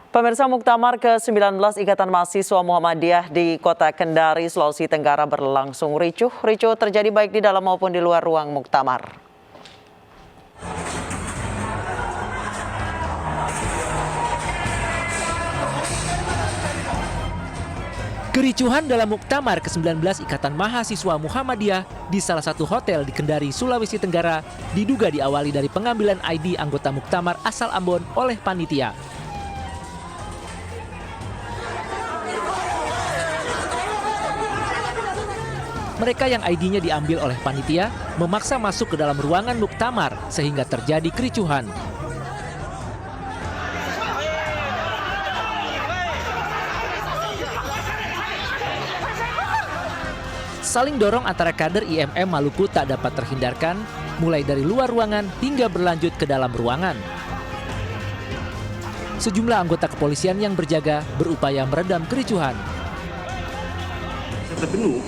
Pemirsa, Muktamar ke-19 Ikatan Mahasiswa Muhammadiyah di Kota Kendari, Sulawesi Tenggara berlangsung ricuh. Ricuh terjadi baik di dalam maupun di luar ruang Muktamar. Kericuhan dalam Muktamar ke-19 Ikatan Mahasiswa Muhammadiyah di salah satu hotel di Kendari, Sulawesi Tenggara diduga diawali dari pengambilan ID anggota Muktamar asal Ambon oleh panitia. Mereka yang ID-nya diambil oleh panitia memaksa masuk ke dalam ruangan Muktamar sehingga terjadi kericuhan. Saling dorong antara kader IMM Maluku tak dapat terhindarkan, mulai dari luar ruangan hingga berlanjut ke dalam ruangan. Sejumlah anggota kepolisian yang berjaga berupaya meredam kericuhan. Terpenuh,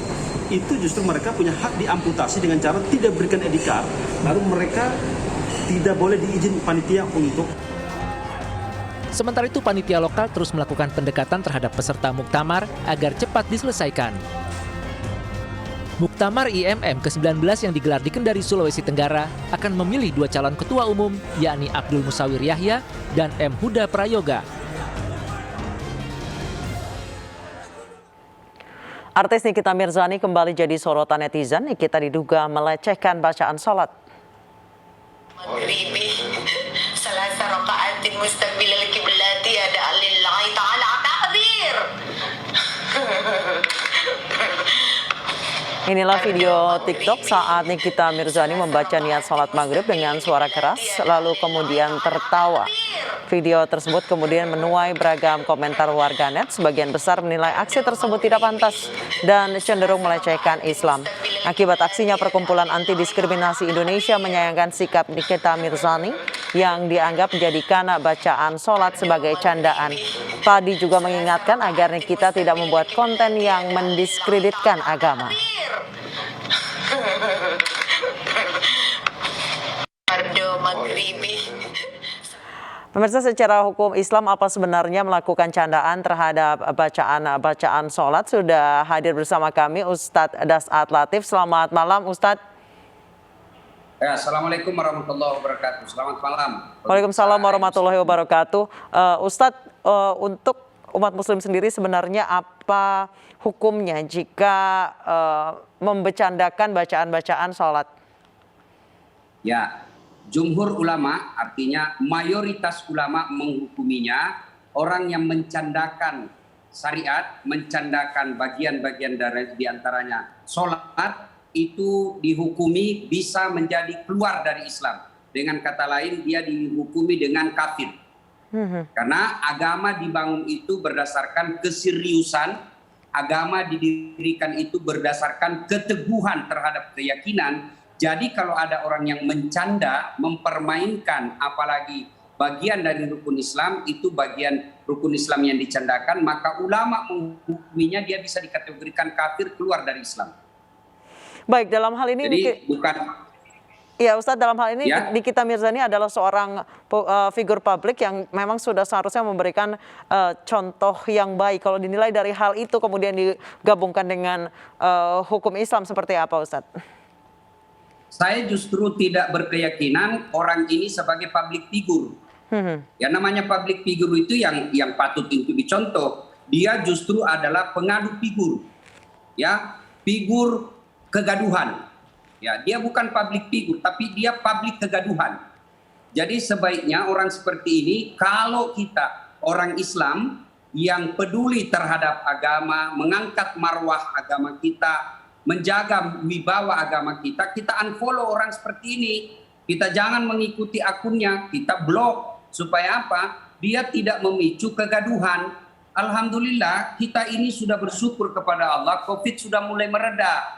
itu justru mereka punya hak diamputasi dengan cara tidak berikan ID card, lalu mereka tidak boleh diizin panitia untuk. Sementara itu panitia lokal terus melakukan pendekatan terhadap peserta Muktamar agar cepat diselesaikan. Muktamar IMM ke-19 yang digelar di Kendari, Sulawesi Tenggara akan memilih dua calon ketua umum, yakni Abdul Musawir Yahya dan M. Huda Prayoga. Artis Nikita Mirzani kembali jadi sorotan netizen. Nikita diduga melecehkan bacaan sholat. Inilah video TikTok saat Nikita Mirzani membaca niat sholat maghrib dengan suara keras, lalu kemudian tertawa. Video tersebut kemudian menuai beragam komentar warganet. Sebagian besar menilai aksi tersebut tidak pantas dan cenderung melecehkan Islam. Akibat aksinya, Perkumpulan Anti Diskriminasi Indonesia menyayangkan sikap Nikita Mirzani yang dianggap menjadikan bacaan sholat sebagai candaan. Padi juga mengingatkan agar Nikita tidak membuat konten yang mendiskreditkan agama. Pemirsa, secara hukum Islam apa sebenarnya melakukan candaan terhadap bacaan sholat? Sudah hadir bersama kami Ustadz Das'at Latif. Selamat malam Ustadz. Ya, Assalamualaikum warahmatullahi wabarakatuh. Selamat malam. Waalaikumsalam warahmatullahi wabarakatuh. Ustadz, untuk umat muslim sendiri sebenarnya apa hukumnya jika membecandakan bacaan-bacaan sholat? Ya, jumhur ulama artinya mayoritas ulama menghukuminya orang yang mencandakan syariat, mencandakan bagian-bagian dari diantaranya sholat, itu dihukumi bisa menjadi keluar dari Islam. Dengan kata lain, dia dihukumi dengan kafir. Karena agama dibangun itu berdasarkan keseriusan, agama didirikan itu berdasarkan keteguhan terhadap keyakinan. Jadi kalau ada orang yang mencanda, mempermainkan apalagi bagian dari rukun Islam, itu bagian rukun Islam yang dicandakan, maka ulama menghukuminya dia bisa dikategorikan kafir, keluar dari Islam. Baik, dalam hal ini jadi bukan. Ya Ustadz, dalam hal ini ya? Nikita Mirzani adalah seorang figur publik yang memang sudah seharusnya memberikan contoh yang baik. Kalau dinilai dari hal itu kemudian digabungkan dengan hukum Islam seperti apa Ustadz? Saya justru tidak berkeyakinan orang ini sebagai public figure. Ya, namanya public figure itu yang patut untuk dicontoh. Dia justru adalah pengadu figur. Ya, figur kegaduhan. Ya, dia bukan public figure tapi dia public kegaduhan. Jadi sebaiknya orang seperti ini, kalau kita orang Islam yang peduli terhadap agama, mengangkat marwah agama kita, menjaga wibawa agama kita, kita unfollow orang seperti ini. Kita jangan mengikuti akunnya, kita blok. Supaya apa? Dia tidak memicu kegaduhan. Alhamdulillah kita ini sudah bersyukur kepada Allah, COVID sudah mulai mereda.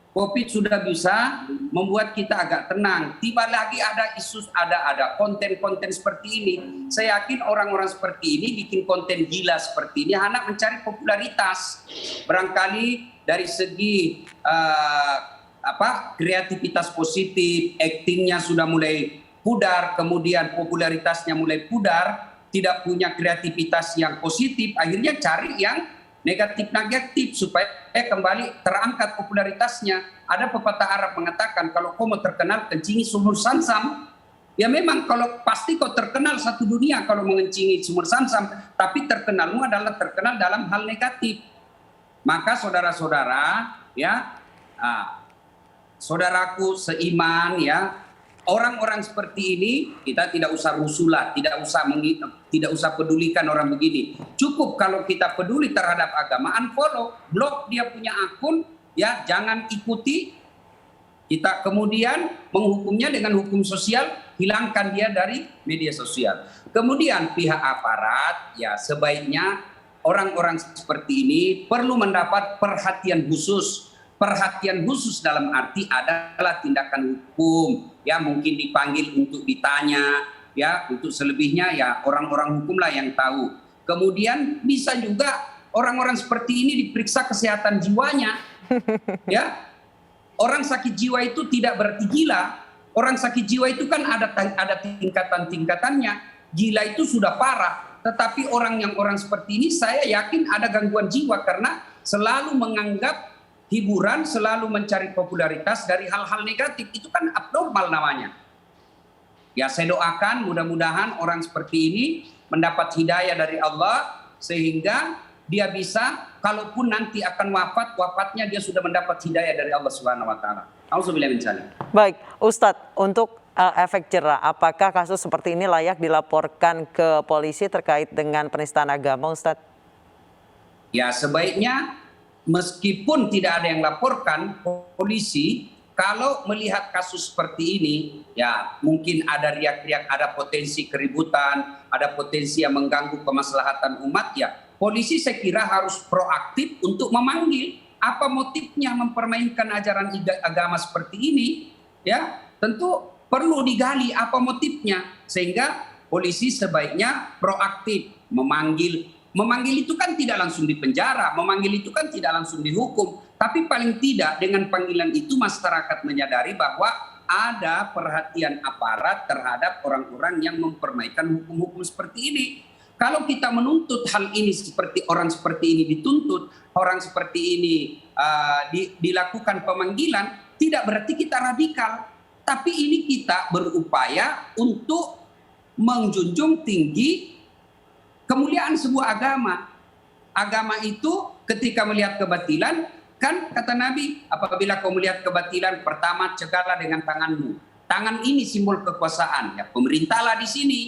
COVID sudah bisa membuat kita agak tenang. Tiba lagi ada isu, ada konten-konten seperti ini. Saya yakin orang-orang seperti ini bikin konten gila seperti ini hanya mencari popularitas. Barangkali dari segi kreativitas positif, aktingnya sudah mulai pudar, kemudian popularitasnya mulai pudar, tidak punya kreativitas yang positif, akhirnya cari yang negatif-negatif supaya kembali terangkat popularitasnya. Ada pepatah Arab mengatakan kalau kau mau terkenal kencingi sumur Samsam. Ya memang kalau pasti kau terkenal satu dunia kalau mengencingi sumur Samsam, tapi terkenalmu adalah terkenal dalam hal negatif. Maka saudara-saudara, ya, saudaraku seiman, ya, orang-orang seperti ini kita tidak usah rusulah, tidak usah pedulikan orang begini. Cukup kalau kita peduli terhadap agama, unfollow, blok dia punya akun, ya, jangan ikuti. Kita kemudian menghukumnya dengan hukum sosial, hilangkan dia dari media sosial. Kemudian pihak aparat, ya, sebaiknya orang-orang seperti ini perlu mendapat perhatian khusus. Perhatian khusus dalam arti adalah tindakan hukum, ya, mungkin dipanggil untuk ditanya, ya, untuk selebihnya ya orang-orang hukumlah yang tahu. Kemudian bisa juga orang-orang seperti ini diperiksa kesehatan jiwanya, ya. Orang sakit jiwa itu tidak berarti gila. Orang sakit jiwa itu kan ada tingkatan-tingkatannya. Gila itu sudah parah. Tetapi orang seperti ini saya yakin ada gangguan jiwa karena selalu menganggap hiburan, selalu mencari popularitas dari hal-hal negatif. Itu kan abnormal namanya. Ya, saya doakan mudah-mudahan orang seperti ini mendapat hidayah dari Allah sehingga dia bisa, kalaupun nanti akan wafatnya dia sudah mendapat hidayah dari Allah Subhanahu wa taala. Auzubillahi min dzalik. Baik, Ustadz, untuk efek jerah, apakah kasus seperti ini layak dilaporkan ke polisi terkait dengan penistaan agama, Ustadz? Ya, sebaiknya meskipun tidak ada yang laporkan, polisi kalau melihat kasus seperti ini, ya mungkin ada riak-riak, ada potensi keributan, ada potensi yang mengganggu kemaslahatan umat, ya polisi saya kira harus proaktif untuk memanggil apa motifnya mempermainkan ajaran agama seperti ini, ya tentu perlu digali apa motifnya sehingga polisi sebaiknya proaktif memanggil. Memanggil itu kan tidak langsung dipenjara, memanggil itu kan tidak langsung dihukum, tapi paling tidak dengan panggilan itu masyarakat menyadari bahwa ada perhatian aparat terhadap orang-orang yang mempermainkan hukum-hukum seperti ini. Kalau kita menuntut hal ini seperti orang seperti ini dituntut, orang seperti ini dilakukan pemanggilan, tidak berarti kita radikal. Tapi ini kita berupaya untuk menjunjung tinggi kemuliaan sebuah agama. Agama itu ketika melihat kebatilan, kan kata Nabi, apabila kau melihat kebatilan, pertama cegahlah dengan tanganmu. Tangan ini simbol kekuasaan. Ya, pemerintahlah di sini.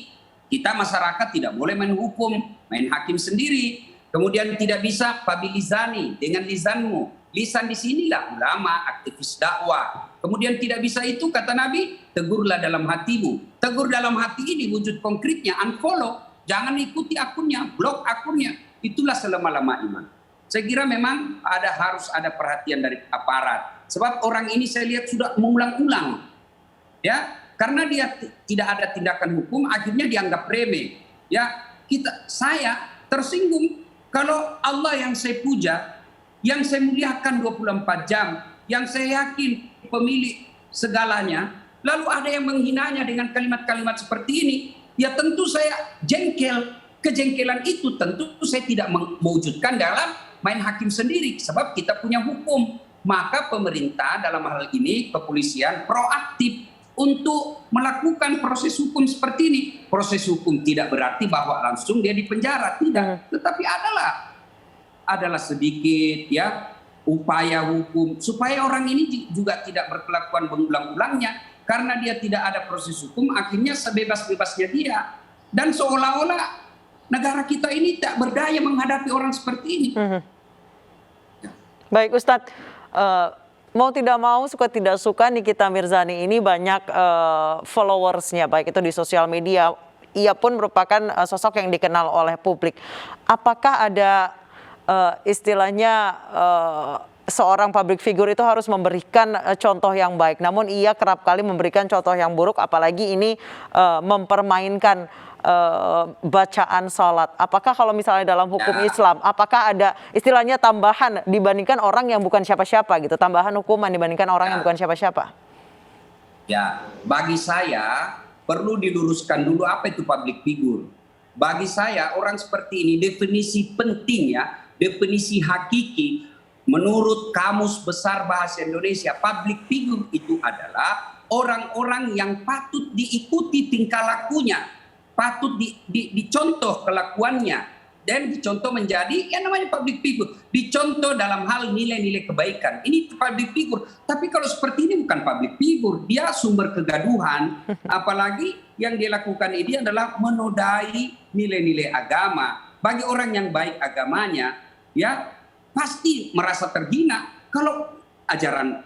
Kita masyarakat tidak boleh main hukum, main hakim sendiri. Kemudian tidak bisa pabilizani dengan lisanmu. Lisan di sinilah ulama, aktivis dakwah. Kemudian tidak bisa itu kata Nabi, tegurlah dalam hatimu. Tegur dalam hati ini wujud konkretnya, unfollow. Jangan ikuti akunnya, blok akunnya. Itulah selama-lama iman. Saya kira memang harus ada perhatian dari aparat. Sebab orang ini saya lihat sudah mengulang-ulang. Ya, karena dia tidak ada tindakan hukum, akhirnya dianggap remeh. Ya, saya tersinggung kalau Allah yang saya puja, yang saya muliakan 24 jam, yang saya yakin pemilik segalanya, lalu ada yang menghinanya dengan kalimat-kalimat seperti ini, ya tentu saya jengkel. Kejengkelan itu tentu saya tidak mewujudkan dalam main hakim sendiri, sebab kita punya hukum. Maka pemerintah dalam hal ini, kepolisian proaktif untuk melakukan proses hukum seperti ini. Proses hukum tidak berarti bahwa langsung dia dipenjara, tidak. Tetapi adalah sedikit ya upaya hukum supaya orang ini juga tidak berkelakuan berulang-ulangnya karena dia tidak ada proses hukum, akhirnya sebebas-bebasnya dia dan seolah-olah negara kita ini tak berdaya menghadapi orang seperti ini. Baik Ustadz, mau tidak mau, suka tidak suka Nikita Mirzani ini banyak followersnya, baik itu di sosial media. Ia pun merupakan sosok yang dikenal oleh publik. Apakah ada istilahnya seorang public figure itu harus memberikan contoh yang baik, namun ia kerap kali memberikan contoh yang buruk, apalagi ini mempermainkan bacaan sholat. Apakah kalau misalnya dalam hukum Islam, apakah ada istilahnya tambahan dibandingkan orang yang bukan siapa-siapa gitu, tambahan hukuman dibandingkan orang yang bukan siapa-siapa? Ya, bagi saya perlu diluruskan dulu apa itu public figure. Bagi saya orang seperti ini definisi penting ya, definisi hakiki menurut Kamus Besar Bahasa Indonesia, public figure itu adalah orang-orang yang patut diikuti tingkah lakunya, patut dicontoh kelakuannya, dan dicontoh menjadi yang namanya public figure, dicontoh dalam hal nilai-nilai kebaikan. Ini public figure. Tapi kalau seperti ini bukan public figure, dia sumber kegaduhan. Apalagi yang dia lakukan ini adalah menodai nilai-nilai agama. Bagi orang yang baik agamanya, ya pasti merasa terhina kalau ajaran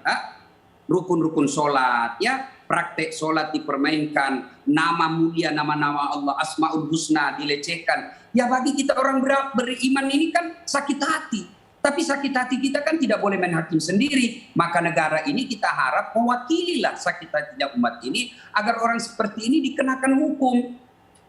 rukun-rukun sholat, ya praktek sholat dipermainkan, nama mulia, nama-nama Allah, Asmaul Husna dilecehkan. Ya bagi kita orang beriman ini kan sakit hati. Tapi sakit hati kita kan tidak boleh main hakim sendiri. Maka negara ini kita harap mewakililah sakit hatinya umat ini agar orang seperti ini dikenakan hukum.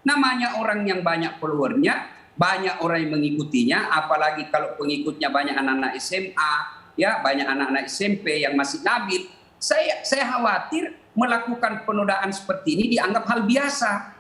Namanya orang yang banyak followernya, banyak orang yang mengikutinya, apalagi kalau pengikutnya banyak anak-anak SMA, ya banyak anak-anak SMP yang masih labil. Saya khawatir melakukan penodaan seperti ini dianggap hal biasa.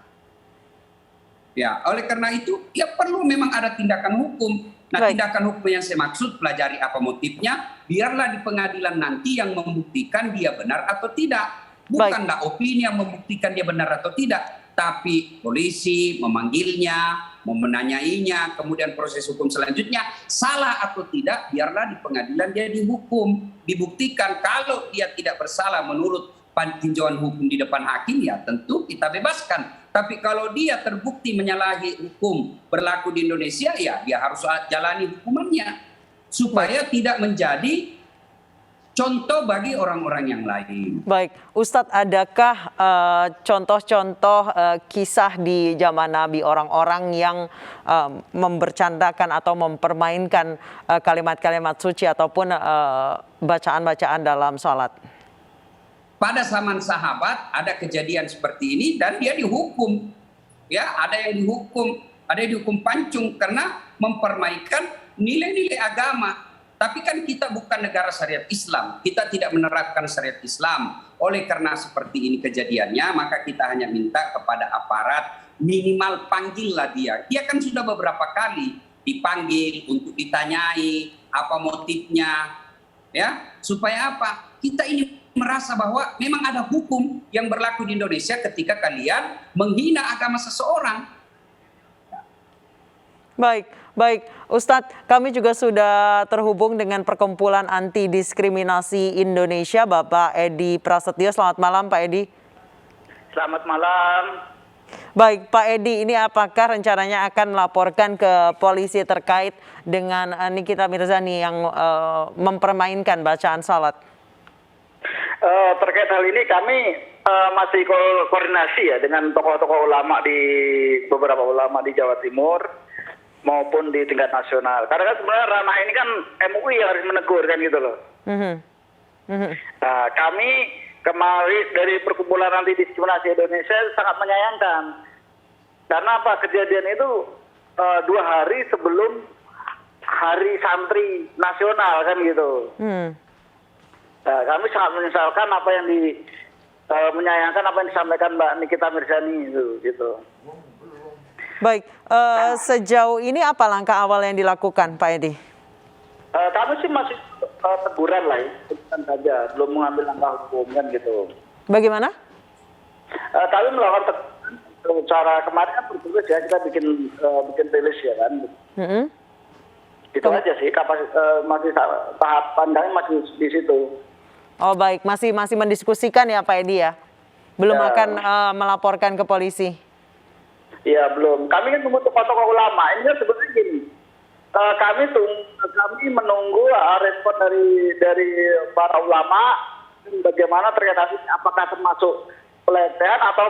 Ya, oleh karena itu ya perlu memang ada tindakan hukum. Nah, tindakan hukum yang saya maksud pelajari apa motifnya, biarlah di pengadilan nanti yang membuktikan dia benar atau tidak. Bukanlah opini yang membuktikan dia benar atau tidak, tapi polisi memanggilnya, menanyainya, kemudian proses hukum selanjutnya salah atau tidak, biarlah di pengadilan dia dihukum, dibuktikan. Kalau dia tidak bersalah menurut tinjauan hukum di depan hakim, ya tentu kita bebaskan. Tapi kalau dia terbukti menyalahi hukum berlaku di Indonesia, ya dia harus jalani hukumannya supaya tidak menjadi contoh bagi orang-orang yang lain. Baik, Ustadz, adakah contoh-contoh kisah di zaman Nabi, orang-orang yang membercandakan atau mempermainkan kalimat-kalimat suci ataupun bacaan-bacaan dalam sholat? Pada zaman sahabat ada kejadian seperti ini dan dia dihukum. Ya, ada yang dihukum pancung karena mempermainkan nilai-nilai agama. Tapi kan kita bukan negara syariat Islam, kita tidak menerapkan syariat Islam. Oleh karena seperti ini kejadiannya, maka kita hanya minta kepada aparat minimal panggillah dia. Dia kan sudah beberapa kali dipanggil untuk ditanyai apa motifnya, ya supaya apa? Kita ini merasa bahwa memang ada hukum yang berlaku di Indonesia ketika kalian menghina agama seseorang. Baik, Ustadz, kami juga sudah terhubung dengan Perkumpulan Anti Diskriminasi Indonesia, Bapak Edi Prasetyo. Selamat malam, Pak Edi. Selamat malam. Baik, Pak Edi, ini apakah rencananya akan melaporkan ke polisi terkait dengan Nikita Mirzani yang mempermainkan bacaan salat? Terkait hal ini kami masih koordinasi ya dengan tokoh-tokoh ulama beberapa ulama di Jawa Timur maupun di tingkat nasional. Karena kan sebenarnya ranah ini kan MUI yang harus menegur kan gitu loh. Nah, kami kemarin dari Perkumpulan Anti Diskriminasi Indonesia sangat menyayangkan. Karena apa? Kejadian itu 2 hari sebelum Hari Santri Nasional kan gitu. Nah, kami sangat menyesalkan apa yang menyayangkan apa yang disampaikan Mbak Nikita Mirzani itu gitu. Baik, sejauh ini apa langkah awal yang dilakukan, Pak Edi? Kami sih masih teguran lah ya, teguran saja, belum mengambil langkah hukum kan gitu. Bagaimana? Kami melakukan cara kemarin kan bertugas ya, kita bikin rilis ya kan. Itu aja sih, masih tahap pandangnya masih di situ. Oh baik, masih mendiskusikan ya Pak Edi ya? Belum ya. Akan melaporkan ke polisi? Iya belum. Kami kan tunggu tokoh-tokoh ulama. Ini kan sebenarnya gini. Kami menunggu respon dari para ulama bagaimana terkait apakah termasuk pelecehan atau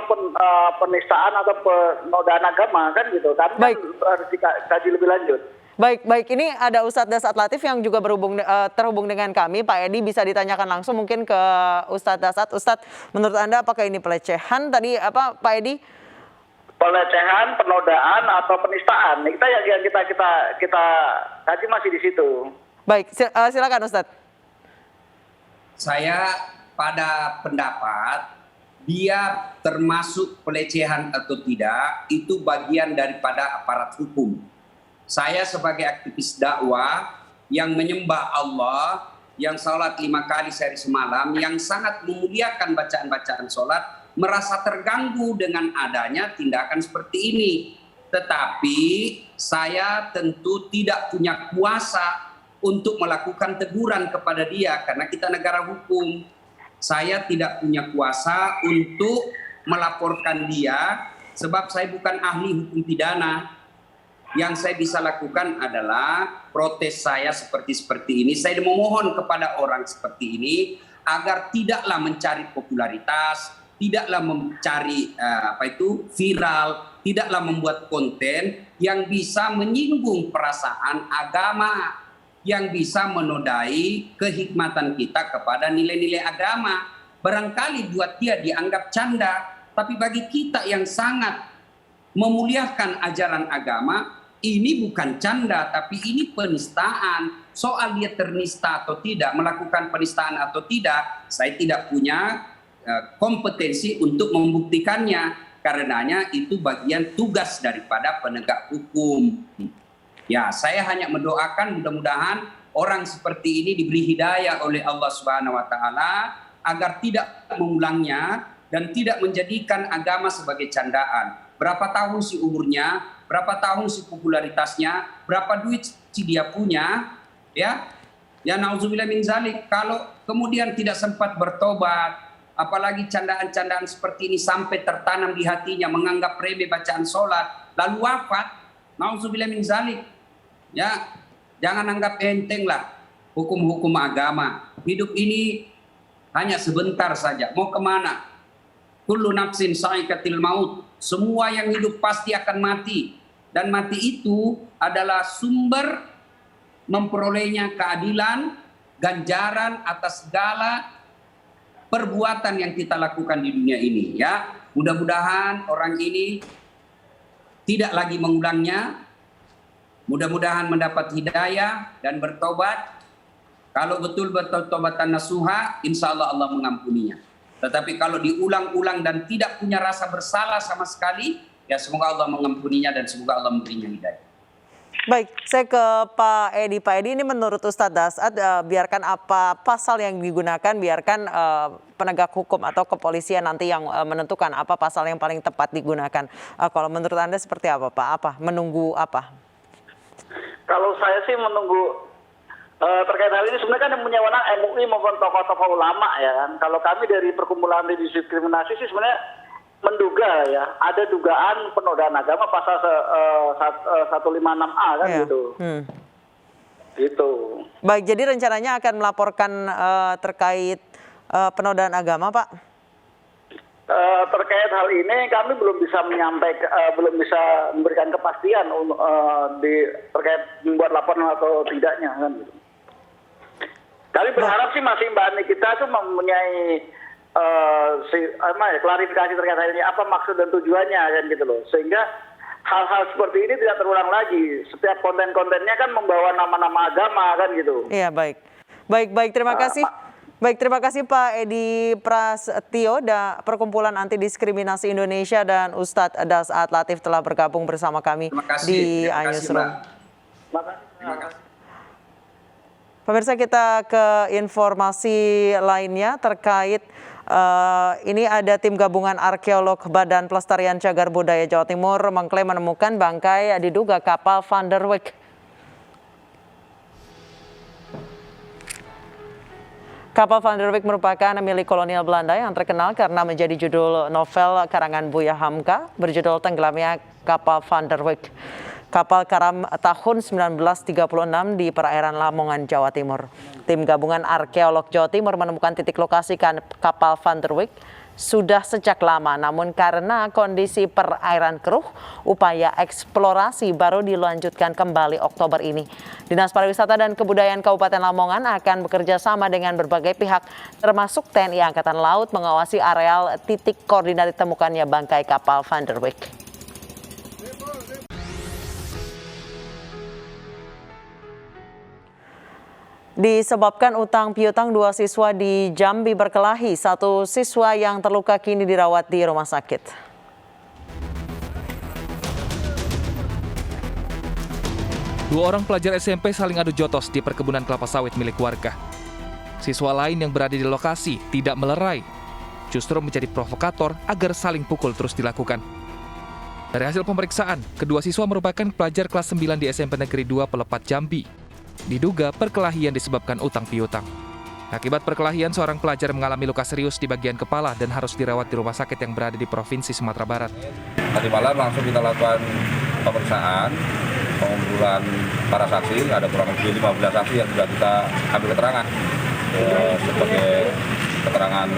penistaan atau penodaan agama kan gitu. Kami kan harus dikaji lebih lanjut. Baik, ini ada Ustadz Dasat Latif yang juga terhubung dengan kami. Pak Edi bisa ditanyakan langsung mungkin ke Ustadz Dasat. Ustadz, menurut Anda apakah ini pelecehan? Tadi apa Pak Edi? Pelecehan, penodaan atau penistaan. Yang kita kaji masih di situ. Baik, silakan Ustadz. Saya pada pendapat dia termasuk pelecehan atau tidak, itu bagian daripada aparat hukum. Saya sebagai aktivis dakwah yang menyembah Allah, yang sholat 5 kali sehari semalam, yang sangat memuliakan bacaan-bacaan sholat, merasa terganggu dengan adanya tindakan seperti ini. Tetapi saya tentu tidak punya kuasa untuk melakukan teguran kepada dia karena kita negara hukum. Saya tidak punya kuasa untuk melaporkan dia sebab saya bukan ahli hukum pidana. Yang saya bisa lakukan adalah protes saya seperti ini. Saya memohon kepada orang seperti ini agar tidaklah mencari popularitas, tidaklah mencari viral, tidaklah membuat konten yang bisa menyinggung perasaan agama, yang bisa menodai kehikmatan kita kepada nilai-nilai agama. Barangkali buat dia dianggap canda, tapi bagi kita yang sangat memuliakan ajaran agama, ini bukan canda, tapi ini penistaan. Soal dia ternista atau tidak, melakukan penistaan atau tidak, saya tidak punya kompetensi untuk membuktikannya. Karenanya itu bagian tugas daripada penegak hukum. Ya, saya hanya mendoakan mudah-mudahan orang seperti ini diberi hidayah oleh Allah Subhanahu wa taala agar tidak mengulangnya dan tidak menjadikan agama sebagai candaan. Berapa tahun si umurnya, berapa tahun si popularitasnya, berapa duit si dia punya, ya. Ya nauzubillah min zalik. Kalau kemudian tidak sempat bertobat, apalagi candaan-candaan seperti ini sampai tertanam di hatinya, menganggap remeh bacaan sholat, lalu wafat, nauzubillah min zalik. Ya, jangan anggap enteng lah hukum-hukum agama. Hidup ini hanya sebentar saja. Mau kemana? Kullu nafsin sa'iqatil maut. Semua yang hidup pasti akan mati. Dan mati itu adalah sumber memperolehnya keadilan, ganjaran atas segala perbuatan yang kita lakukan di dunia ini. Ya, mudah-mudahan orang ini tidak lagi mengulangnya. Mudah-mudahan mendapat hidayah dan bertobat. Kalau betul bertobatan nasuha, insya Allah Allah mengampuninya. Tetapi kalau diulang-ulang dan tidak punya rasa bersalah sama sekali, ya semoga Allah mengampuninya dan semoga Allah memberinya hidayah. Baik, saya ke Pak Edi. Pak Edi, ini menurut Ustadz Dasad, biarkan apa pasal yang digunakan, biarkan penegak hukum atau kepolisian nanti yang menentukan apa pasal yang paling tepat digunakan. Kalau menurut Anda seperti apa, Pak? Apa? Menunggu apa? Kalau saya sih menunggu terkait hal ini sebenarnya kan yang punya wewenang MUI maupun tokoh-tokoh ulama ya kan. Kalau kami dari Perkumpulan Anti Diskriminasi sih sebenarnya menduga ya ada dugaan penodaan agama pasal 156A kan gitu. Gitu. Baik, jadi rencananya akan melaporkan terkait penodaan agama, Pak? Terkait hal ini kami belum bisa memberikan kepastian terkait membuat laporan atau tidaknya kan gitu. Kami berharap sih masih Mbak Nikita itu mempunyai klarifikasi terkait hal ini, apa maksud dan tujuannya kan gitu loh, sehingga hal-hal seperti ini tidak terulang lagi. Setiap konten-kontennya kan membawa nama-nama agama kan gitu. Iya, baik. Terima kasih. Baik, terima kasih Pak Edi Prasetyo dan Perkumpulan Anti Diskriminasi Indonesia dan Ustadz Dasad Latif telah bergabung bersama kami di iNewsroom. Terima kasih. Pemirsa, kita ke informasi lainnya terkait ini ada tim gabungan arkeolog Badan Pelestarian Cagar Budaya Jawa Timur mengklaim menemukan bangkai diduga kapal Van der Wijk. Kapal Van der Wijk merupakan milik kolonial Belanda yang terkenal karena menjadi judul novel karangan Buya Hamka berjudul Tenggelamnya Kapal Van der Wijk. Kapal karam tahun 1936 di perairan Lamongan, Jawa Timur. Tim gabungan arkeolog Jawa Timur menemukan titik lokasi kapal Van der Wijk sudah sejak lama, namun karena kondisi perairan keruh, upaya eksplorasi baru dilanjutkan kembali Oktober ini. Dinas Pariwisata dan Kebudayaan Kabupaten Lamongan akan bekerja sama dengan berbagai pihak, termasuk TNI Angkatan Laut, mengawasi areal titik koordinat ditemukannya bangkai kapal Van der Wijk. Disebabkan utang piutang, 2 siswa di Jambi berkelahi. 1 siswa yang terluka kini dirawat di rumah sakit. Dua orang pelajar SMP saling adu jotos di perkebunan kelapa sawit milik warga. Siswa lain yang berada di lokasi tidak melerai, justru menjadi provokator agar saling pukul terus dilakukan. Dari hasil pemeriksaan, kedua siswa merupakan pelajar kelas 9 di SMP Negeri 2 Pelepat Jambi. Diduga perkelahian disebabkan utang piutang. Akibat perkelahian, seorang pelajar mengalami luka serius di bagian kepala dan harus dirawat di rumah sakit yang berada di Provinsi Sumatera Barat. Tadi malam langsung kita lakukan pemeriksaan, pengumpulan para saksi, ada kurang lebih 15 saksi yang sudah kita ambil keterangan sebagai keterangan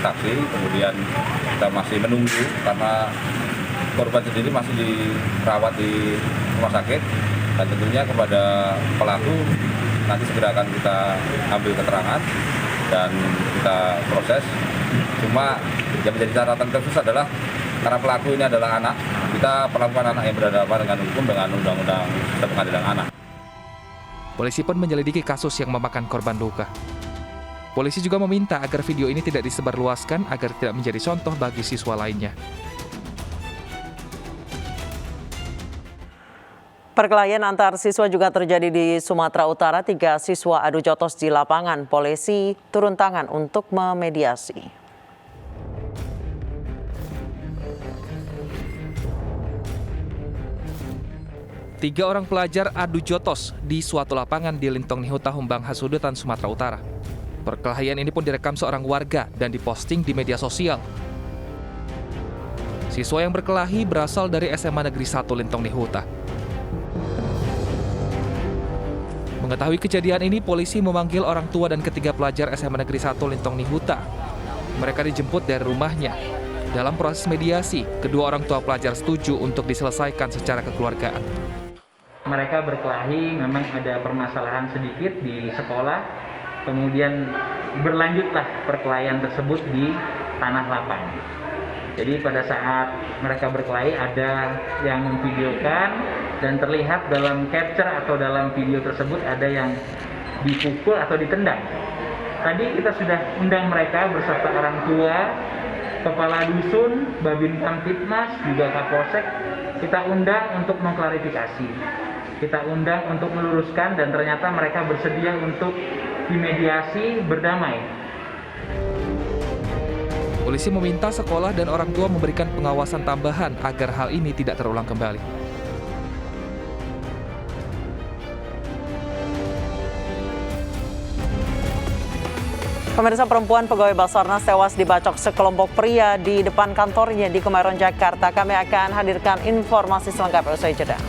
saksi. Kemudian kita masih menunggu karena korban sendiri masih dirawat di rumah sakit, dan tentunya kepada pelaku nanti segera akan kita ambil keterangan dan kita proses. Cuma yang menjadi catatan khusus adalah karena pelaku ini adalah anak, kita perlakukan anak yang berhadapan dengan hukum dengan Undang-Undang Sistem Pengadilan Anak. Polisi pun menyelidiki kasus yang memakan korban luka. Polisi juga meminta agar video ini tidak disebarluaskan agar tidak menjadi contoh bagi siswa lainnya. Perkelahian antar siswa juga terjadi di Sumatera Utara. 3 siswa adu jotos di lapangan. Polisi turun tangan untuk memediasi. Tiga orang pelajar adu jotos di suatu lapangan di Lintong Nihuta, Humbang Hasudetan, Sumatera Utara. Perkelahian ini pun direkam seorang warga dan diposting di media sosial. Siswa yang berkelahi berasal dari SMA Negeri 1 Lintong Nihuta. Mengetahui kejadian ini, polisi memanggil orang tua dan ketiga pelajar SMA Negeri 1 Lintong Nihuta. Mereka dijemput dari rumahnya. Dalam proses mediasi, kedua orang tua pelajar setuju untuk diselesaikan secara kekeluargaan. Mereka berkelahi, memang ada permasalahan sedikit di sekolah, kemudian berlanjutlah perkelahian tersebut di tanah lapang. Jadi pada saat mereka berkelahi ada yang memvideokan dan terlihat dalam capture atau dalam video tersebut ada yang dipukul atau ditendang. Tadi kita sudah undang mereka beserta orang tua, kepala dusun, Babin Kamtipmas, juga Kapolsek. Kita undang untuk mengklarifikasi. Kita undang untuk meluruskan dan ternyata mereka bersedia untuk dimediasi berdamai. Polisi meminta sekolah dan orang tua memberikan pengawasan tambahan agar hal ini tidak terulang kembali. Pemirsa, perempuan pegawai Basarnas tewas dibacok sekelompok pria di depan kantornya di Kemayoran, Jakarta. Kami akan hadirkan informasi selengkapnya usai jeda.